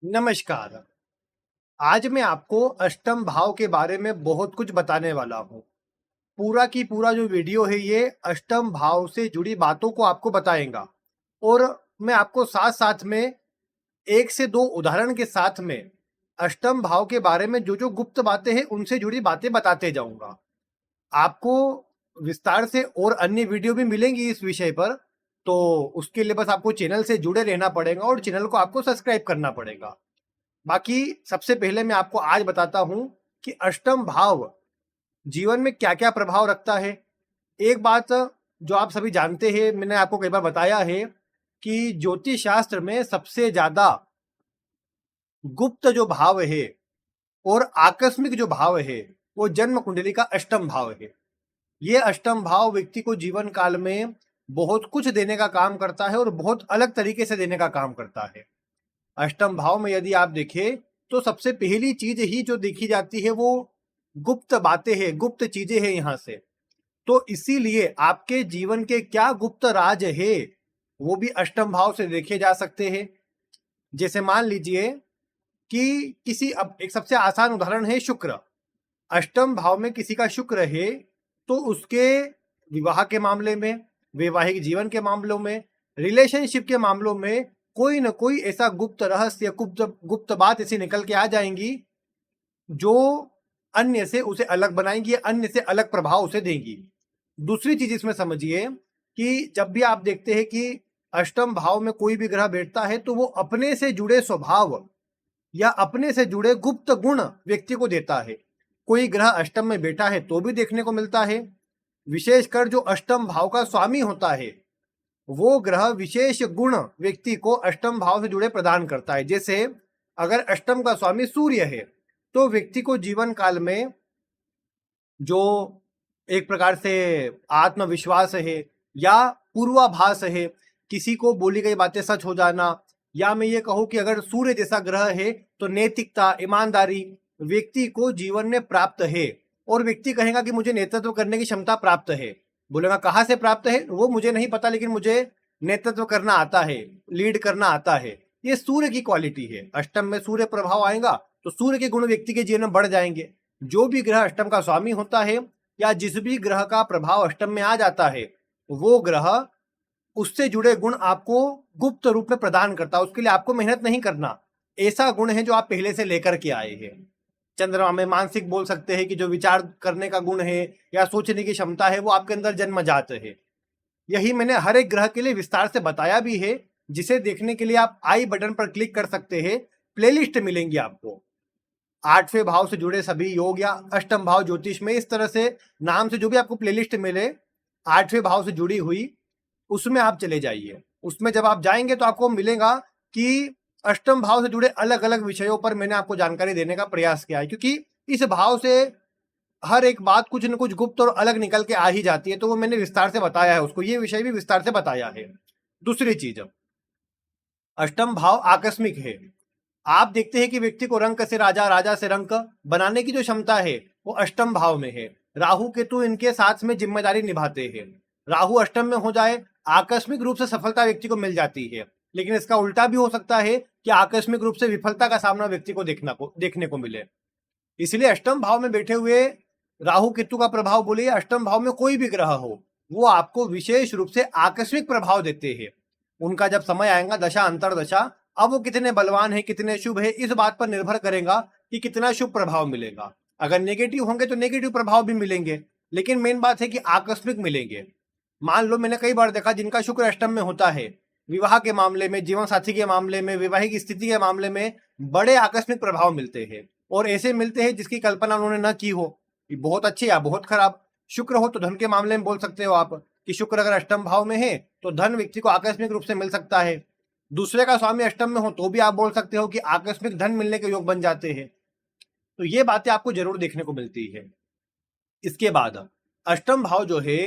नमस्कार। आज मैं आपको अष्टम भाव के बारे में बहुत कुछ बताने वाला हूँ। पूरा की पूरा जो वीडियो है ये अष्टम भाव से जुड़ी बातों को आपको बताएगा और मैं आपको साथ साथ में एक से दो उदाहरण के साथ में अष्टम भाव के बारे में जो जो गुप्त बातें हैं उनसे जुड़ी बातें बताते जाऊंगा। आपको विस्तार से और अन्य वीडियो भी मिलेंगी इस विषय पर, तो उसके लिए बस आपको चैनल से जुड़े रहना पड़ेगा और चैनल को आपको सब्सक्राइब करना पड़ेगा। बाकी सबसे पहले मैं आपको आज बताता हूं कि अष्टम भाव जीवन में क्या क्या प्रभाव रखता है। एक बात जो आप सभी जानते हैं, मैंने आपको कई बार बताया है कि ज्योतिष शास्त्र में सबसे ज्यादा गुप्त जो भाव है और आकस्मिक जो भाव है वो जन्म कुंडली का अष्टम भाव है। ये अष्टम भाव व्यक्ति को जीवन काल में बहुत कुछ देने का काम करता है और बहुत अलग तरीके से देने का काम करता है। अष्टम भाव में यदि आप देखें तो सबसे पहली चीज ही जो देखी जाती है वो गुप्त बातें हैं, गुप्त चीजें हैं यहाँ से। तो इसीलिए आपके जीवन के क्या गुप्त राज है वो भी अष्टम भाव से देखे जा सकते हैं। जैसे मान लीजिए कि किसी, अब एक सबसे आसान उदाहरण है शुक्र। अष्टम भाव में किसी का शुक्र है तो उसके विवाह के मामले में, वैवाहिक जीवन के मामलों में, रिलेशनशिप के मामलों में कोई ना कोई ऐसा गुप्त रहस्य, गुप्त गुप्त बात ऐसी निकल के आ जाएंगी जो अन्य से उसे अलग बनाएंगी, अन्य से अलग प्रभाव उसे देंगी। दूसरी चीज इसमें समझिए कि जब भी आप देखते हैं कि अष्टम भाव में कोई भी ग्रह बैठता है तो वो अपने से जुड़े स्वभाव या अपने से जुड़े गुप्त गुण व्यक्ति को देता है। कोई ग्रह अष्टम में बैठा है तो भी देखने को मिलता है। विशेषकर जो अष्टम भाव का स्वामी होता है वो ग्रह विशेष गुण व्यक्ति को अष्टम भाव से जुड़े प्रदान करता है। जैसे अगर अष्टम का स्वामी सूर्य है तो व्यक्ति को जीवन काल में जो एक प्रकार से आत्मविश्वास है या पूर्वाभास है, किसी को बोली गई बातें सच हो जाना, या मैं ये कहूं कि अगर सूर्य जैसा ग्रह है तो नैतिकता, ईमानदारी व्यक्ति को जीवन में प्राप्त है। और व्यक्ति कहेगा कि मुझे नेतृत्व करने की क्षमता प्राप्त है। बोलेगा कहाँ से प्राप्त है वो मुझे नहीं पता, लेकिन मुझे नेतृत्व करना आता है, लीड करना आता है। ये सूर्य की क्वालिटी है। अष्टम में सूर्य प्रभाव आएगा तो सूर्य के गुण व्यक्ति के जीवन में बढ़ जाएंगे। जो भी ग्रह अष्टम का स्वामी होता है या जिस भी ग्रह का प्रभाव अष्टम में आ जाता है वो ग्रह उससे जुड़े गुण आपको गुप्त रूप में प्रदान करता है। उसके लिए आपको मेहनत नहीं करना। ऐसा गुण है जो आप पहले से लेकर के आए हैं। चंद्रमा में मानसिक बोल सकते हैं कि जो विचार करने का गुण है या सोचने की क्षमता है वो आपके अंदर जन्मजात है। यही मैंने हर एक ग्रह के लिए विस्तार से बताया भी है, जिसे देखने के लिए आप आई बटन पर क्लिक कर सकते हैं। प्लेलिस्ट मिलेंगी आपको। आठवें भाव से जुड़े सभी योग या अष्टम भाव ज्योतिष में इस तरह से नाम से जो भी आपको प्लेलिस्ट मिले आठवें भाव से जुड़ी हुई, उसमें आप चले जाइए। उसमें जब आप जाएंगे तो आपको मिलेगा कि अष्टम भाव से जुड़े अलग अलग विषयों पर मैंने आपको जानकारी देने का प्रयास किया है, क्योंकि इस भाव से हर एक बात कुछ न कुछ गुप्त और अलग निकल के आ ही जाती है। तो वो मैंने विस्तार से बताया है, उसको ये विषय भी विस्तार से बताया है। दूसरी चीज, अष्टम भाव आकस्मिक है। आप देखते हैं कि व्यक्ति को रंक से राजा, राजा से रंक बनाने की जो क्षमता है वो अष्टम भाव में है। राहु केतु इनके साथ में जिम्मेदारी निभाते हैं। राहु अष्टम में हो जाए आकस्मिक रूप से सफलता व्यक्ति को मिल जाती है, लेकिन इसका उल्टा भी हो सकता है कि आकस्मिक रूप से विफलता का सामना व्यक्ति को देखने को मिले। इसलिए अष्टम भाव में बैठे हुए राहु केतु का प्रभाव बोलिए, अष्टम भाव में कोई भी ग्रह हो, वो आपको विशेष रूप से आकस्मिक प्रभाव देते हैं। उनका जब समय आएगा दशा अंतरदशा, अब वो कितने बलवान है, कितने शुभ है, इस बात पर निर्भर करेगा कि कितना शुभ प्रभाव मिलेगा। अगर नेगेटिव होंगे तो नेगेटिव प्रभाव भी मिलेंगे, लेकिन मेन बात है कि आकस्मिक मिलेंगे। मान लो मैंने कई बार देखा जिनका शुक्र अष्टम में होता है, विवाह के मामले में, जीवन साथी के मामले में, वैवाहिक स्थिति के मामले में बड़े आकस्मिक प्रभाव मिलते हैं। और ऐसे मिलते हैं जिसकी कल्पना उन्होंने न की हो, बहुत अच्छे या बहुत खराब। शुक्र हो तो धन के मामले में बोल सकते हो आप कि शुक्र अगर अष्टम भाव में है तो धन व्यक्ति को आकस्मिक रूप से मिल सकता है। दूसरे का स्वामी अष्टम में हो तो भी आप बोल सकते हो कि आकस्मिक धन मिलने के योग बन जाते हैं। तो ये बातें आपको जरूर देखने को मिलती है। इसके बाद अष्टम भाव जो है,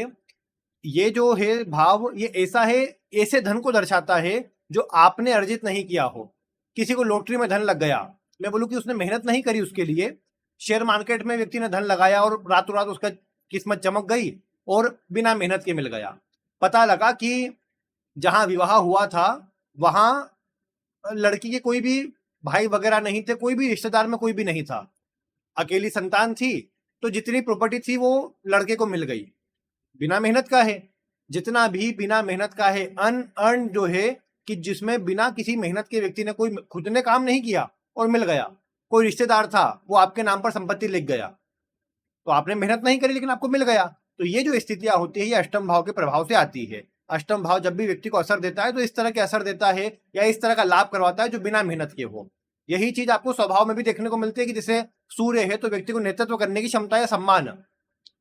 ये जो है भाव, ये ऐसा है, ऐसे धन को दर्शाता है जो आपने अर्जित नहीं किया हो। किसी को लॉटरी में धन लग गया, मैं बोलूं कि उसने मेहनत नहीं करी उसके लिए। शेयर मार्केट में व्यक्ति ने धन लगाया और रातों रात उसका किस्मत चमक गई और बिना मेहनत के मिल गया। पता लगा कि जहां विवाह हुआ था वहां लड़की के कोई भी भाई वगैरह नहीं थे, कोई भी रिश्तेदार में कोई भी नहीं था, अकेली संतान थी, तो जितनी प्रॉपर्टी थी वो लड़के को मिल गई। बिना मेहनत का है, जितना भी बिना मेहनत का है, अनअर्न जो है, कि जिसमें बिना किसी मेहनत के व्यक्ति ने, कोई खुद ने काम नहीं किया और मिल गया। कोई रिश्तेदार था, वो आपके नाम पर संपत्ति लिख गया, तो आपने मेहनत नहीं करी लेकिन आपको मिल गया। तो ये जो स्थितियां होती है ये अष्टम भाव के प्रभाव से आती है। अष्टम भाव जब भी व्यक्ति को असर देता है तो इस तरह के असर देता है या इस तरह का लाभ करवाता है जो बिना मेहनत के हो। यही चीज आपको स्वभाव में भी देखने को मिलती है कि जैसे सूर्य है तो व्यक्ति को नेतृत्व करने की क्षमता या सम्मान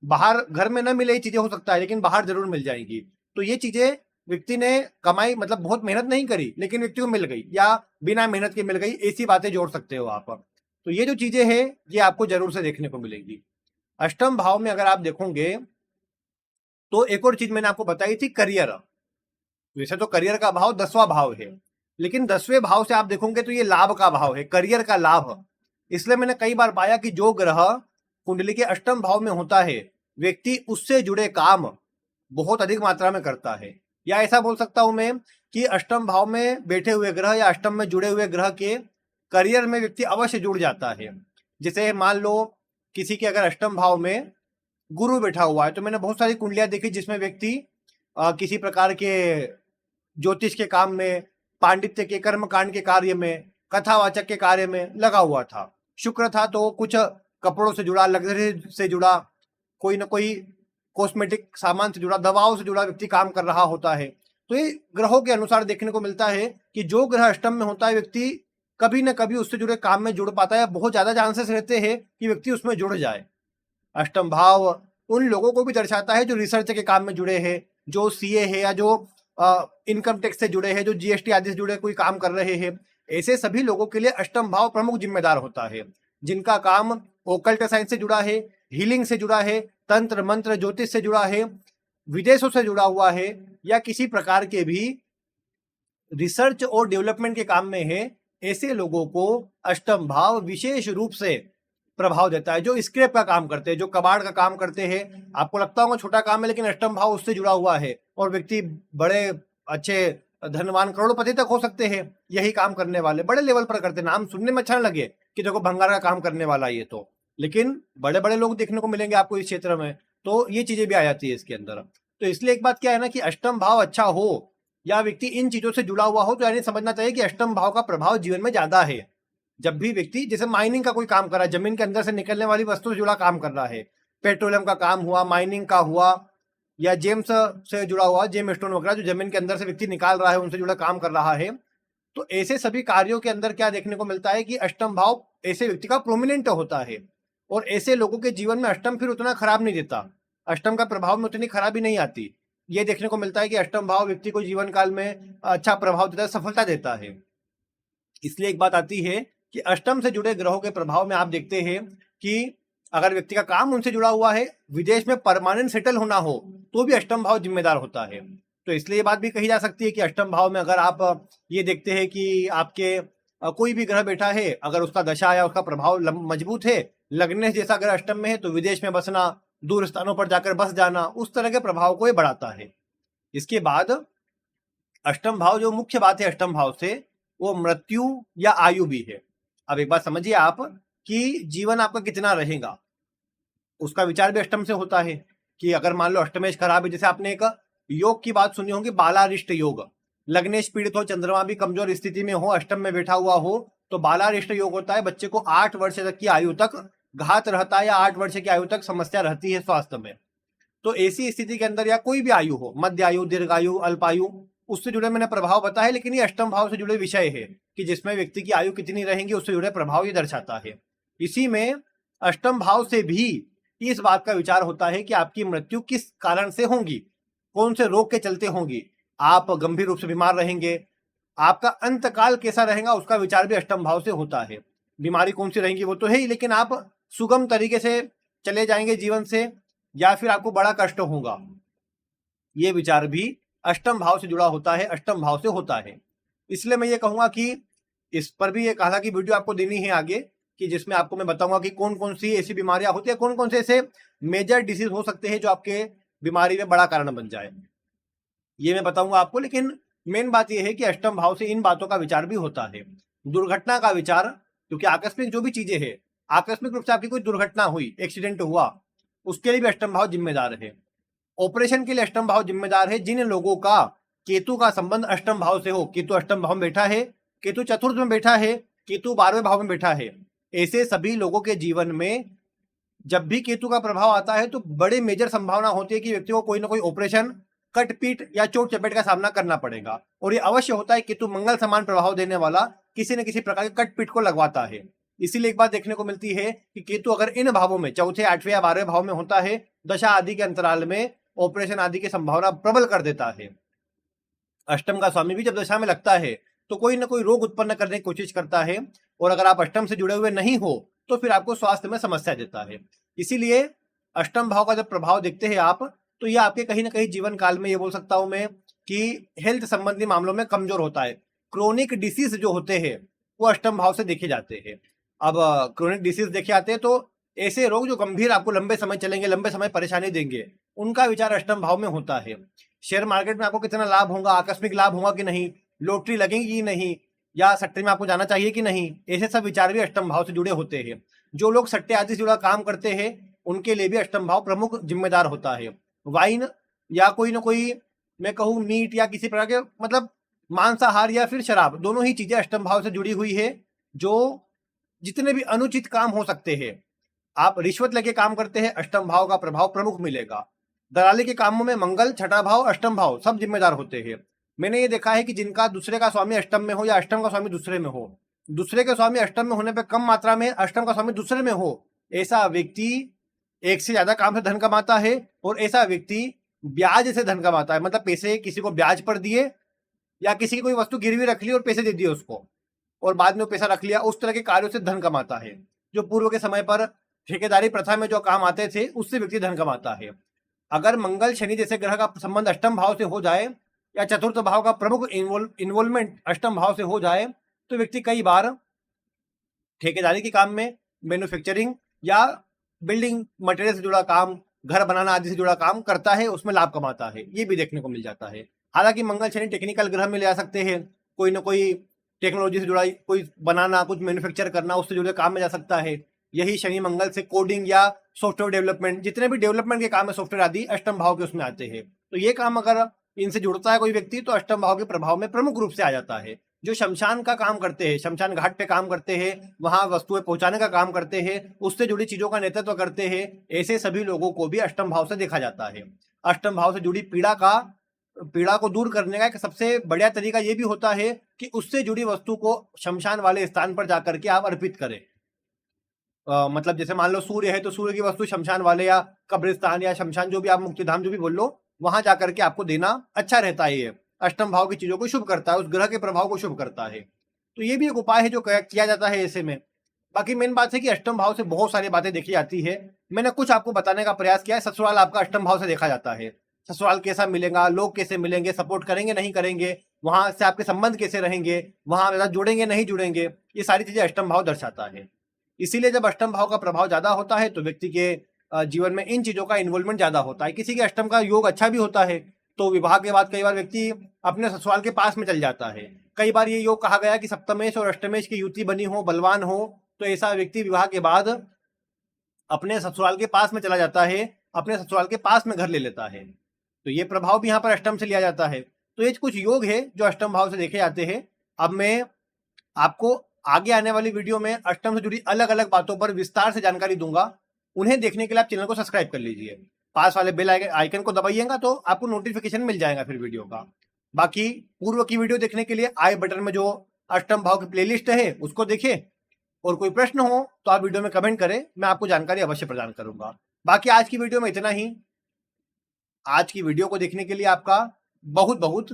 बाहर घर में न मिले, ये चीजें हो सकता है लेकिन बाहर जरूर मिल जाएंगी। तो ये चीजें व्यक्ति ने कमाई, मतलब बहुत मेहनत नहीं करी लेकिन व्यक्ति को मिल गई, या बिना मेहनत के मिल गई, ऐसी बातें जोड़ सकते हो आप। तो ये जो चीजें हैं ये आपको जरूर से देखने को मिलेंगी। अष्टम भाव में अगर आप देखोगे तो एक और चीज मैंने आपको बताई थी, करियर। वैसे तो करियर का भाव 10वां भाव है, लेकिन 10वें भाव से आप देखोगे तो ये लाभ का भाव है, करियर का लाभ। इसलिए मैंने कई बार पाया कि जो ग्रह कुंडली के अष्टम भाव में होता है, व्यक्ति उससे जुड़े काम बहुत अधिक मात्रा में करता है। या ऐसा बोल सकता हूं मैं कि अष्टम भाव में बैठे हुए ग्रह या अष्टम में जुड़े हुए ग्रह के करियर में व्यक्ति अवश्य जुड़ जाता है। जैसे मान लो किसी के अगर अष्टम भाव में गुरु बैठा हुआ है, तो मैंने बहुत सारी कुंडलियां देखी जिसमें व्यक्ति किसी प्रकार के ज्योतिष के काम में, पांडित्य के, कर्मकांड के कार्य में, कथावाचक के कार्य में लगा हुआ था। शुक्र था तो कुछ कपड़ों से जुड़ा, लग्जरी से जुड़ा, कोई ना कोई कॉस्मेटिक सामान से जुड़ा, दवाओं से जुड़ा व्यक्ति काम कर रहा होता है। तो ये ग्रहों के अनुसार देखने को मिलता है कि जो ग्रह अष्टम में होता है व्यक्ति कभी न कभी उससे जुड़े काम में जुड़ पाता है, बहुत ज्यादा चांसेस रहते हैं कि व्यक्ति उसमें जुड़ जाए। अष्टम भाव उन लोगों को भी दर्शाता है जो रिसर्च के काम में जुड़े हैं, जो सीए है या जो इनकम टैक्स से जुड़े हैं, जो जीएसटी आदि से जुड़े कोई काम कर रहे हैं। ऐसे सभी लोगों के लिए अष्टम भाव प्रमुख जिम्मेदार होता है, जिनका काम ओकल्ट साइंस से जुड़ा है, हीलिंग से जुड़ा है, तंत्र मंत्र ज्योतिष से जुड़ा है, विदेशों से जुड़ा हुआ है, या किसी प्रकार के भी रिसर्च और डेवलपमेंट के काम में है। ऐसे लोगों को अष्टम भाव विशेष रूप से प्रभाव देता है। जो स्क्रैप का काम करते हैं, जो कबाड़ का काम करते हैं, आपको लगता होगा छोटा काम है लेकिन अष्टम भाव उससे जुड़ा हुआ है और व्यक्ति बड़े अच्छे धनवान करोड़पति तक हो सकते हैं। यही काम करने वाले बड़े लेवल पर करते, नाम सुनने में अच्छा लगे कि देखो भंगार का काम करने वाला ये, तो लेकिन बड़े बड़े लोग देखने को मिलेंगे आपको इस क्षेत्र में। तो ये चीजें भी आ जाती है इसके अंदर। तो इसलिए एक बात क्या है ना कि अष्टम भाव अच्छा हो या व्यक्ति इन चीजों से जुड़ा हुआ हो तो यानी समझना चाहिए कि अष्टम भाव का प्रभाव जीवन में ज्यादा है। जब भी व्यक्ति जैसे माइनिंग का कोई काम कर रहा है, जमीन के अंदर से निकलने वाली वस्तु से जुड़ा काम कर रहा है, पेट्रोलियम का काम हुआ, माइनिंग का हुआ, या जेम्स से जुड़ा हुआ, जेम स्टोन वगैरह जो जमीन के अंदर से व्यक्ति निकाल रहा है उनसे जुड़ा काम कर रहा है, तो ऐसे सभी कार्यों के अंदर क्या देखने को मिलता है कि अष्टम भाव ऐसे व्यक्ति का प्रोमिनेंट होता है। और ऐसे लोगों के जीवन में अष्टम फिर उतना खराब नहीं देता, अष्टम का प्रभाव में उतनी खराबी नहीं आती। ये देखने को मिलता है कि अष्टम भाव व्यक्ति को जीवन काल में अच्छा प्रभाव देता है, सफलता देता है। इसलिए एक बात आती है कि अष्टम से जुड़े ग्रहों के प्रभाव में आप देखते हैं कि अगर व्यक्ति का काम उनसे जुड़ा हुआ है, विदेश में परमानेंट सेटल होना हो, तो भी अष्टम भाव जिम्मेदार होता है। तो इसलिए ये बात भी कही जा सकती है कि अष्टम भाव में अगर आप ये देखते हैं कि आपके कोई भी ग्रह बैठा है, अगर उसका दशा या उसका प्रभाव मजबूत है, लग्नेश जैसा अगर अष्टम में है तो विदेश में बसना, दूर स्थानों पर जाकर बस जाना, उस तरह के प्रभाव को ये बढ़ाता है। इसके बाद अष्टम भाव, जो मुख्य बात है अष्टम भाव से, वो मृत्यु या आयु भी है। अब एक बात समझिए आप कि जीवन आपका कितना रहेगा, उसका विचार भी अष्टम से होता है। कि अगर मान लो अष्टमेश खराब है, जैसे आपने एक योग की बात सुनी होगी, बालारिष्ट योग, लग्नेश पीड़ित हो, चंद्रमा भी कमजोर स्थिति में हो, अष्टम में बैठा हुआ हो, तो बालारिष्ट योग होता है। बच्चे को 8 वर्ष तक की आयु तक घात रहता है, या 8 वर्ष की आयु तक समस्या रहती है स्वास्थ्य में। तो ऐसी स्थिति के अंदर, या कोई भी आयु हो, मध्य आयु, दीर्घायु, अल्पायु, उससे जुड़े मैंने प्रभाव बताए, लेकिन ये अष्टम भाव से जुड़े विषय है कि जिसमें व्यक्ति की आयु कितनी रहेंगी, उससे जुड़े प्रभाव ये दर्शाता है। इसी में अष्टम भाव से भी इस बात का विचार होता है कि आपकी मृत्यु किस कारण से होगी, कौन से रोग के चलते होगी, आप गंभीर रूप से बीमार रहेंगे, आपका अंतकाल कैसा रहेगा, उसका विचार भी अष्टम भाव से होता है। बीमारी कौन सी रहेंगी वो तो है ही, लेकिन आप सुगम तरीके से चले जाएंगे जीवन से या फिर आपको बड़ा कष्ट होगा, ये विचार भी अष्टम भाव से जुड़ा होता है, अष्टम भाव से होता है। इसलिए मैं ये कहूंगा कि इस पर भी एक अलग की वीडियो आपको देनी है आगे, कि जिसमें आपको मैं बताऊंगा कि कौन कौन सी ऐसी बीमारियां होती है, कौन कौन से ऐसे मेजर डिसीज हो सकते हैं जो आपके बीमारी में बड़ा कारण बन जाए, ये मैं बताऊंगा आपको। लेकिन मेन बात यह है कि अष्टम भाव से इन बातों का विचार भी होता है। दुर्घटना का विचार, क्योंकि आकस्मिक जो भी चीजें हैं, आकस्मिक रूप से आपकी कोई दुर्घटना हुई, एक्सीडेंट हुआ, उसके लिए भी अष्टम भाव जिम्मेदार है। ऑपरेशन के लिए अष्टम भाव जिम्मेदार है। जिन लोगों का केतु का संबंध अष्टम भाव से हो, केतु अष्टम भाव में बैठा है, केतु चतुर्थ में बैठा है, केतु 12वें भाव में बैठा है, ऐसे सभी लोगों के जीवन में जब भी केतु का प्रभाव आता है तो बड़े मेजर संभावना होती है कि व्यक्ति को कोई ना कोई ऑपरेशन, कटपीट या चोट चपेट का सामना करना पड़ेगा। और ये अवश्य होता है, केतु मंगल समान प्रभाव देने वाला किसी न किसी प्रकार के कटपीट को लगवाता है। इसीलिए एक बात देखने को मिलती है कि केतु अगर इन भावों में, चौथे, 8वें या 12वें भाव में होता है, दशा आदि के अंतराल में ऑपरेशन आदि की संभावना प्रबल कर देता है। अष्टम का स्वामी भी जब दशा में लगता है तो कोई ना कोई रोग उत्पन्न करने की कोशिश करता है, और अगर आप अष्टम से जुड़े हुए नहीं हो तो फिर आपको स्वास्थ्य में समस्या देता है। इसीलिए अष्टम भाव का जब प्रभाव देखते हैं आप, तो यह आपके कहीं ना कहीं जीवन काल में, ये बोल सकता हूं मैं, कि हेल्थ संबंधी मामलों में कमजोर होता है। क्रोनिक डिसीज जो होते हैं वो अष्टम भाव से देखे जाते हैं। अब क्रोनिक डिसीज देखे जाते हैं तो ऐसे रोग जो गंभीर आपको लंबे समय चलेंगे, लंबे समय परेशानी देंगे, उनका विचार अष्टम भाव में होता है। शेयर मार्केट में आपको कितना लाभ होगा, आकस्मिक लाभ होगा कि नहीं, लॉटरी लगेगी कि नहीं, या सट्टे में आपको जाना चाहिए कि नहीं, ऐसे सब विचार भी अष्टम भाव से जुड़े होते हैं। जो लोग सट्टे आदि से जुड़ा काम करते हैं उनके लिए भी अष्टम भाव प्रमुख जिम्मेदार होता है। वाइन या कोई ना कोई, मैं कहूँ मीट या किसी प्रकार के, मतलब मांसाहार या फिर शराब, दोनों ही चीजें अष्टम भाव से जुड़ी हुई है। जो जितने भी अनुचित काम हो सकते हैं, आप रिश्वत लेके काम करते हैं, अष्टम भाव का प्रभाव प्रमुख मिलेगा। दलाली के कामों में मंगल, छठा भाव, अष्टम भाव सब जिम्मेदार होते हैं। मैंने ये देखा है कि जिनका दूसरे का स्वामी अष्टम में हो या अष्टम का स्वामी दूसरे में हो, दूसरे के स्वामी अष्टम में होने पर कम मात्रा में, अष्टम का स्वामी दूसरे में हो, ऐसा व्यक्ति एक से ज्यादा काम से धन कमाता है, और ऐसा व्यक्ति ब्याज से धन कमाता है। मतलब पैसे किसी को ब्याज पर दिए, या किसी की कोई वस्तु गिरवी रख ली और पैसे दे दिए उसको, और बाद में वो पैसा रख लिया, उस तरह के कार्यों से धन कमाता है। जो पूर्व के समय पर ठेकेदारी प्रथा में जो काम आते थे, उससे व्यक्ति धन कमाता है। अगर मंगल शनि जैसे ग्रह का संबंध अष्टम भाव से हो जाए, या चतुर्थ भाव का प्रमुख इन्वॉल्वमेंट अष्टम भाव से हो जाए, तो व्यक्ति कई बार ठेकेदारी के काम में, मैन्युफैक्चरिंग या बिल्डिंग मटेरियल से जुड़ा काम, घर बनाना आदि से जुड़ा काम करता है, उसमें लाभ कमाता है। ये भी देखने को मिल जाता है। हालांकि मंगल शनि टेक्निकल ग्रह में ले आ सकते हैं, कोई ना कोई टेक्नोलॉजी से जुड़ा कोई बनाना, कुछ मैन्युफैक्चर करना, उससे जुड़े काम में जा सकता है। यही शनि मंगल से कोडिंग या सॉफ्टवेयर डेवलपमेंट, जितने भी डेवलपमेंट के काम है, सॉफ्टवेयर आदि, अष्टम भाव के उसमें आते हैं। तो ये काम अगर इनसे जुड़ता है कोई व्यक्ति, तो अष्टम भाव के प्रभाव में प्रमुख रूप से आ जाता है। जो शमशान का काम करते हैं, शमशान घाट पे काम करते हैं, वहां वस्तुएं पहुंचाने का काम करते हैं, उससे जुड़ी चीजों का नेतृत्व करते हैं, ऐसे सभी लोगों को भी अष्टम भाव से देखा जाता है। अष्टम भाव से जुड़ी पीड़ा को दूर करने का एक सबसे बढ़िया तरीका यह भी होता है कि उससे जुड़ी वस्तु को शमशान वाले स्थान पर जाकर के आप अर्पित करें। मतलब जैसे मान लो सूर्य है, तो सूर्य की वस्तु शमशान वाले या कब्रिस्तान या शमशान, जो भी आप मुक्तिधाम जो भी बोल लो, वहां जाकर के आपको देना अच्छा रहता है। ये अष्टम भाव की चीजों को शुभ करता है, उस ग्रह के प्रभाव को शुभ करता है। तो ये भी एक उपाय है जो किया जाता है ऐसे में। बाकी मेन बात है कि अष्टम भाव से बहुत सारी बातें देखी जाती है। मैंने कुछ आपको बताने का प्रयास किया है। ससुराल आपका अष्टम भाव से देखा जाता है। ससुराल कैसा मिलेगा, लोग कैसे मिलेंगे, सपोर्ट करेंगे नहीं करेंगे, वहां से आपके संबंध कैसे रहेंगे, वहां जुड़ेंगे नहीं जुड़ेंगे, ये सारी चीजें अष्टम भाव दर्शाता है। इसीलिए जब अष्टम भाव का प्रभाव ज्यादा होता है तो व्यक्ति के जीवन में इन चीजों का इन्वॉल्वमेंट ज्यादा होता है। किसी के अष्टम का योग अच्छा भी होता है तो विवाह के बाद कई बार व्यक्ति अपने ससुराल के पास में चल जाता है। कई बार ये योग कहा गया कि सप्तमेश और अष्टमेश की युति बनी हो, बलवान हो, तो ऐसा व्यक्ति विवाह के बाद अपने ससुराल के पास में चला जाता है, अपने ससुराल के पास में घर ले लेता है। तो ये प्रभाव भी यहाँ पर अष्टम से लिया जाता है। तो ये कुछ योग है जो अष्टम भाव से देखे जाते हैं। अब मैं आपको आगे आने वाली वीडियो में अष्टम से जुड़ी अलग अलग बातों पर विस्तार से जानकारी दूंगा। उन्हें देखने के लिए आप चैनल को सब्सक्राइब कर लीजिए, पास वाले बेल आइकन को दबाइएगा तो आपको नोटिफिकेशन मिल जाएगा फिर वीडियो का। बाकी पूर्व की वीडियो देखने के लिए आई बटन में जो अष्टम भाव की प्लेलिस्ट है उसको देखें, और कोई प्रश्न हो तो आप वीडियो में कमेंट करें, मैं आपको जानकारी अवश्य प्रदान करूंगा। बाकी आज की वीडियो में इतना ही। आज की वीडियो को देखने के लिए आपका बहुत बहुत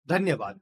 धन्यवाद।